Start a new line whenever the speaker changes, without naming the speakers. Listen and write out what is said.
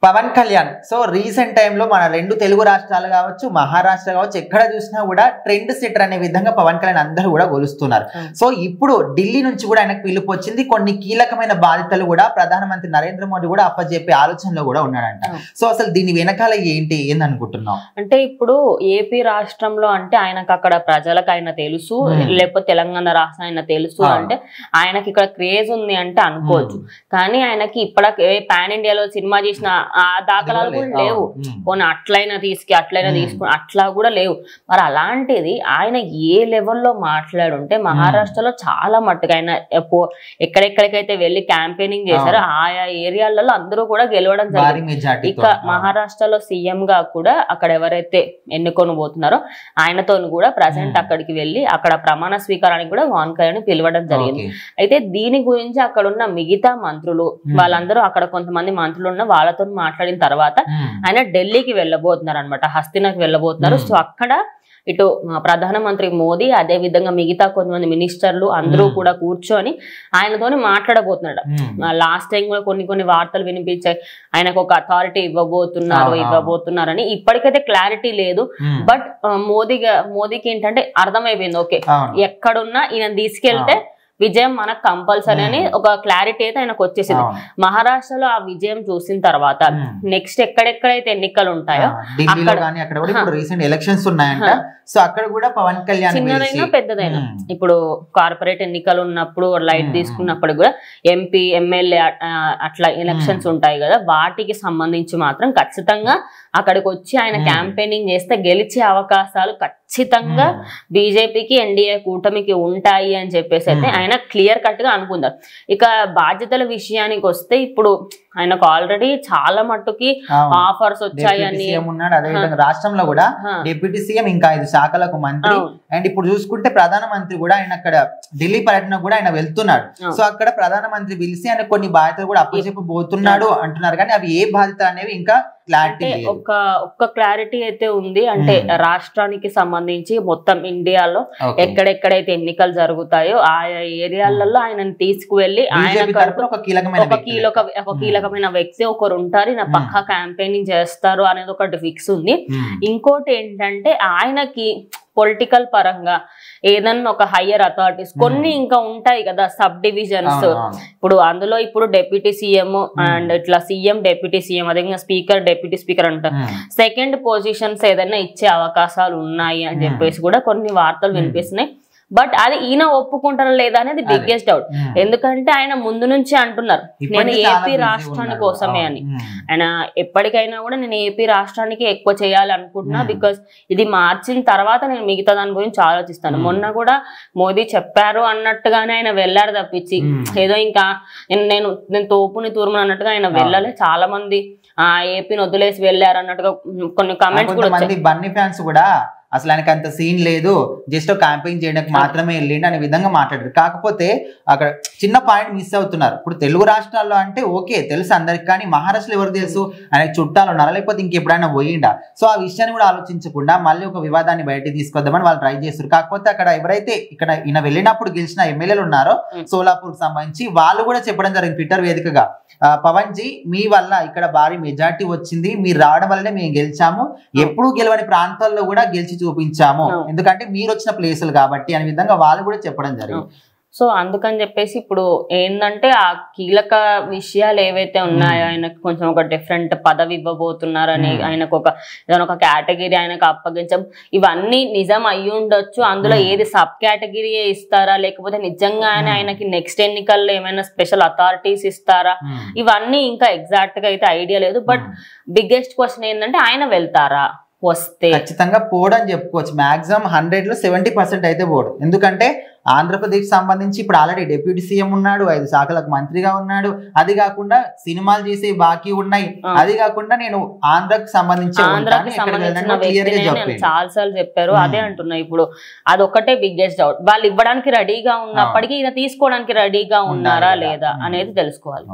Pawan Kalyan so recent టైంలో మన రెండు తెలుగు రాష్ట్రాలు కావచ్చు, మహారాష్ట్ర కావచ్చు, ఎక్కడ చూసినా కూడా ట్రెండ్ సెటర్ అనే విధంగా పవన్ కళ్యాణ్ అందరూ కూడా కొలుస్తున్నారు. సో ఇప్పుడు ఢిల్లీ నుంచి కూడా ఆయనకు పిలుపు వచ్చింది. కొన్ని కీలకమైన బాధ్యతలు కూడా ప్రధానమంత్రి నరేంద్ర మోడీ కూడా అప్పచెప్పే ఆలోచనలో కూడా ఉన్నాడంట. సో అసలు దీని వెనకాల ఏందనుకుంటున్నాం
అంటే ఇప్పుడు ఏపీ రాష్ట్రంలో అంటే ఆయనకు అక్కడ ప్రజలకు ఆయన తెలుసు, లేకపోతే తెలంగాణ రాష్ట్రం ఆయన తెలుసు అంటే ఆయనకి ఇక్కడ క్రేజ్ ఉంది అంటే అనుకోవచ్చు. కానీ ఆయనకి ఇప్పటికే పాన్ ఇండియాలో సినిమా చేసిన ఆ దాఖలాలు కూడా లేవు. పోనీ అట్లయినా తీసుకుని అట్లా కూడా లేవు. మరి అలాంటిది ఆయన ఏ లెవెల్లో మాట్లాడుంటే మహారాష్ట్రలో చాలా మట్టుగా ఆయన ఎక్కడెక్కడికైతే వెళ్ళి క్యాంపెయినింగ్ చేశారో ఆయా ఏరియాలలో అందరూ కూడా గెలవడం జరిగింది. ఇక మహారాష్ట్రలో సీఎం గా కూడా అక్కడ ఎవరైతే ఎన్నుకొని పోతున్నారో ఆయనతో కూడా ప్రజెంట్ అక్కడికి వెళ్ళి అక్కడ ప్రమాణ స్వీకారానికి కూడా పవన్ కళ్యాణ్ పిలవడం జరిగింది. అయితే దీని గురించి అక్కడ ఉన్న మిగతా మంత్రులు వాళ్ళందరూ అక్కడ కొంతమంది మంత్రులు ఉన్న వాళ్ళతో మాట్లాడిన తర్వాత ఆయన ఢిల్లీకి వెళ్ళబోతున్నారు అనమాట, హస్తినాకి వెళ్ళబోతున్నారు. సో అక్కడ ఇటు ప్రధానమంత్రి మోదీ అదే విధంగా మిగతా కొంతమంది మినిస్టర్లు అందరూ కూడా కూర్చొని ఆయనతోని మాట్లాడబోతున్నాడు. లాస్ట్ టైం కూడా కొన్ని వార్తలు వినిపించాయి ఆయనకు ఒక అథారిటీ ఇవ్వబోతున్నారని. ఇప్పటికైతే క్లారిటీ లేదు. బట్ మోదీకి ఏంటంటే అర్థమైపోయింది, ఓకే ఎక్కడున్నా ఈయన తీసుకెళ్తే విజయం మనకు కంపల్సరీ అని ఒక క్లారిటీ అయితే ఆయనకు వచ్చేసింది. మహారాష్ట్రలో ఆ విజయం చూసిన తర్వాత నెక్స్ట్ ఎక్కడెక్కడైతే ఎన్నికలు ఉంటాయో
ఎలక్షన్స్ ఉన్నాయంట. సో అక్కడ కూడా పవన్ కళ్యాణ్
చిన్నదైనా పెద్దదైనా ఇప్పుడు కార్పొరేట్ ఎన్నికలు ఉన్నప్పుడు లైట్ తీసుకున్నప్పుడు కూడా ఎంపీ ఎమ్మెల్యే అట్లా ఎలక్షన్స్ ఉంటాయి కదా, వాటికి సంబంధించి మాత్రం ఖచ్చితంగా అక్కడికి వచ్చి ఆయన క్యాంపెయినింగ్ చేస్తే గెలిచే అవకాశాలు ఖచ్చితంగా బీజేపీకి ఎన్డీఏ కూటమికి ఉంటాయి అని చెప్పేసి అయితే ఆయన క్లియర్ కట్ గా అనుకుందారు. ఇక బాధ్యతల విషయానికి వస్తే ఇప్పుడు ఆయనకు ఆల్రెడీ చాలా మట్టుకి ఆఫర్స్ వచ్చాయని
రాష్ట్రంలో కూడా డిప్యూటీ సీఎం ఇంకా 5 శాఖలకు మంత్రి. అండ్ ఇప్పుడు చూసుకుంటే ప్రధానమంత్రి కూడా ఆయన అక్కడ ఢిల్లీ పర్యటన కూడా ఆయన వెళ్తున్నాడు. సో అక్కడ ప్రధానమంత్రి పిలిచి ఆయన కొన్ని బాధ్యతలు కూడా అప్పచెప్పబోతున్నాడు అంటున్నారు. కానీ అవి ఏ బాధ్యత అనేవి ఇంకా క్లారిటీ
ఒక్క క్లారిటీ అయితే ఉంది. అంటే రాష్ట్రానికి సంబంధించి మొత్తం ఇండియాలో ఎక్కడెక్కడైతే ఎన్నికలు జరుగుతాయో ఆయా ఏరియాలలో ఆయనను తీసుకువెళ్లి ఆయన ఒక కీలకమైన వ్యక్తి ఒకరు ఉంటారు, ఈయన పక్కా క్యాంపెయినింగ్ చేస్తారు అనేది ఒకటి ఫిక్స్ ఉంది. ఇంకోటి ఏంటంటే ఆయనకి పొలిటికల్ పరంగా ఏదన్నా ఒక హయ్యర్ అథారిటీస్ కొన్ని ఇంకా ఉంటాయి కదా, సబ్ డివిజన్స్. అందులో ఇప్పుడు డెప్యూటీ సీఎం అండ్ ఇట్లా సీఎం డిప్యూటీ సీఎం అదే స్పీకర్ డిప్యూటీ స్పీకర్ అంటారు. సెకండ్ పొజిషన్స్ ఏదైనా ఇచ్చే అవకాశాలు ఉన్నాయి అని చెప్పేసి కూడా కొన్ని వార్తలు వినిపిస్తున్నాయి. బట్ అది ఈయన ఒప్పుకుంటారా లేదా అనేది బిగ్గెస్ట్ డౌట్. ఎందుకంటే ఆయన ముందు నుంచి అంటున్నారు నేను ఏపీ రాష్ట్రాని కోసమే అని. ఆయన ఎప్పటికైనా కూడా నేను ఏపీ రాష్ట్రానికి ఎక్కువ చేయాలి అనుకుంటున్నా, బికాస్ ఇది మార్చిన తర్వాత నేను మిగతా దాని గురించి ఆలోచిస్తాను. మొన్న కూడా మోదీ చెప్పారు అన్నట్టుగానే ఆయన వెళ్ళారు తప్పించి ఏదో ఇంకా నేను తోపుని తూర్మని అన్నట్టుగా ఆయన వెళ్ళాలి. చాలా మంది ఏపీని వదిలేసి వెళ్ళారు అన్నట్టుగా కొన్ని కామెంట్స్ కూడా వచ్చాయి.
బన్నీ ఫ్యాన్స్ కూడా అసలు ఆయనకి అంత సీన్ లేదు, జస్ట్ క్యాంపెయిన్ చేయడానికి మాత్రమే వెళ్ళిండు అనే విధంగా మాట్లాడారు. కాకపోతే అక్కడ చిన్న పాయింట్ మిస్ అవుతున్నారు. ఇప్పుడు తెలుగు రాష్ట్రాల్లో అంటే ఓకే తెలుసు అందరికి, కానీ మహారాష్ట్రలో ఎవరు తెలుసు, ఆయనకి చుట్టాలు ఉన్నారా లేకపోతే ఇంకెప్పుడైనా పోయిండా? సో ఆ విషయాన్ని కూడా ఆలోచించకుండా మళ్ళీ ఒక వివాదాన్ని బయటకు తీసుకొద్దామని వాళ్ళు ట్రై చేస్తారు. కాకపోతే అక్కడ ఎవరైతే ఇక్కడ ఈయన వెళ్ళినప్పుడు గెలిచిన ఎమ్మెల్యేలు ఉన్నారో సోలాపూర్ సంబంధించి వాళ్ళు కూడా చెప్పడం జరిగింది ట్విట్టర్ వేదికగా, పవన్ జీ మీ వల్ల ఇక్కడ భారీ మెజార్టీ వచ్చింది, మీరు రావడం వల్లనే మేము గెలిచాము, ఎప్పుడు గెలవని ప్రాంతాల్లో కూడా గెలిచి చూపించాము, ఎందుకంటే మీరు వచ్చిన ప్లేసులు కాబట్టి అనే విధంగా వాళ్ళు కూడా చెప్పడం జరిగింది.
సో అందుకని చెప్పేసి ఇప్పుడు ఏంటంటే ఆ కీలక విషయాలు ఏవైతే ఉన్నాయో ఆయనకు కొంచెం ఒక డిఫరెంట్ పదవి ఇవ్వబోతున్నారని, ఆయనకు ఏదైనా ఒక కేటగిరీ ఆయనకు అప్పగించం, ఇవన్నీ నిజం అయ్యి ఉండొచ్చు. అందులో ఏది సబ్ కేటగిరీ ఇస్తారా లేకపోతే నిజంగానే ఆయనకి నెక్స్ట్ ఎన్నికల్లో ఏమైనా స్పెషల్ అథారిటీస్ ఇస్తారా, ఇవన్నీ ఇంకా ఎగ్జాక్ట్ గా అయితే ఐడియా లేదు. బట్ బిగ్గెస్ట్ క్వశ్చన్ ఏంటంటే ఆయన వెళ్తారా, వస్తే
ఖచ్చితంగా పోడని చెప్పుకోవచ్చు. మాక్సిమం 100లో 70% అయితే పోడు. ఎందుకంటే ఆంధ్రప్రదేశ్ సంబంధించి ఇప్పుడు ఆల్రెడీ డిప్యూటీ సీఎం ఉన్నాడు, 5 శాఖలకు మంత్రిగా ఉన్నాడు, అది కాకుండా సినిమాలు చేసే బాకీ ఉన్నాయి, అది కాకుండా నేను ఆంధ్రాకి సంబంధించి
చాలా సార్లు చెప్పారు. అదే అంటున్నా, ఇప్పుడు అదొక్కటే బిగ్గెస్ట్ డౌట్. వాళ్ళు ఇవ్వడానికి రెడీగా ఉన్నప్పటికీ ఈయన తీసుకోవడానికి రెడీగా ఉన్నారా లేదా అనేది తెలుసుకోవాలి.